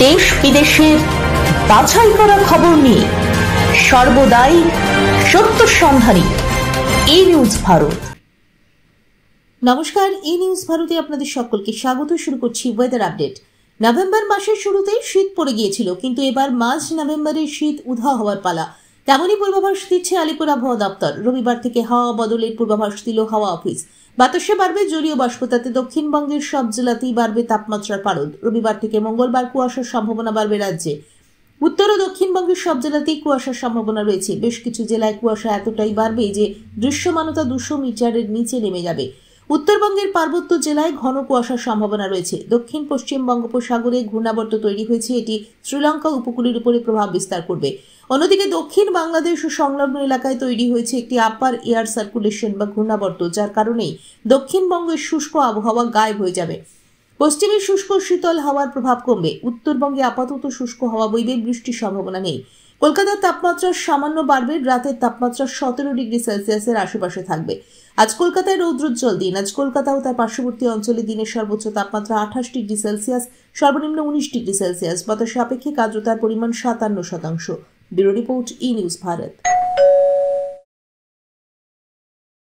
দেশ বিদেশের বাছাই করা খবর নিয়ে সর্বদাই সত্য সন্ধানী ই নিউজ ভারত। নমস্কার, ই নিউজ ভারতে আপনাদের সকলকে স্বাগত। শুরু করছি ওয়েদার আপডেট। নভেম্বর মাসের শুরুতেই শীত পড়ে গিয়েছিল, কিন্তু এবার মার্চ নভেম্বরে শীত উধা হওয়ার পালা। তেমনই পূর্বাভাস দিচ্ছে আলিপুর আবহাওয়া দপ্তর। রবিবার থেকে হাওয়া বদলের পূর্বাভাস দিল হাওয়া অফিস। বাতাসে বাড়বে জলীয় বাষ্প, তাতে দক্ষিণবঙ্গের সব জেলাতেই বাড়বে তাপমাত্রার পারদ। রবিবার থেকে মঙ্গলবার কুয়াশার সম্ভাবনা বাড়বে রাজ্যে। উত্তর ও দক্ষিণবঙ্গের সব জেলাতেই কুয়াশার সম্ভাবনা রয়েছে। বেশ কিছু জেলায় কুয়াশা এতটাই বাড়বে যে দৃশ্যমানতা 200 মিটারের নিচে নেমে যাবে। উত্তরবঙ্গের পার্বত্য জেলায় ঘন কুয়াশার সম্ভাবনা রয়েছে। দক্ষিণ পশ্চিম বঙ্গোপসাগরে ঘূর্ণাবর্ত তৈরি হয়েছে, এটি শ্রীলঙ্কা উপকূলের উপরে প্রভাব বিস্তার করবে। অন্যদিকে দক্ষিণ বাংলাদেশ ও সংলগ্ন এলাকায় তৈরি হয়েছে একটি আপার এয়ার সার্কুলেশন বা ঘূর্ণাবর্ত, যার কারণেই দক্ষিণবঙ্গের শুষ্ক আবহাওয়া গায়েব হয়ে যাবে। পশ্চিমের শুষ্ক শীতল হাওয়ার প্রভাব কমবে। উত্তরবঙ্গে আপাতত শুষ্ক হাওয়া বইবে, বৃষ্টির সম্ভাবনা নেই। কলকাতার তাপমাত্রা সামান্য বাড়বে, রাতের তাপমাত্রা 17 ডিগ্রি সেলসিয়াসের আশেপাশে থাকবে। আজ কলকাতায় রৌদ্রোজ্জ্বল দিন। আজ কলকাতা ও তার পার্শ্ববর্তী অঞ্চলে দিনের সর্বোচ্চ তাপমাত্রা 28 ডিগ্রি সেলসিয়াস, সর্বনিম্ন 19 ডিগ্রি সেলসিয়াস। বাতাসে আপেক্ষিক আর্দ্রতার পরিমাণ 57%। ব্যুরো রিপোর্ট, ই নিউজ ভারত।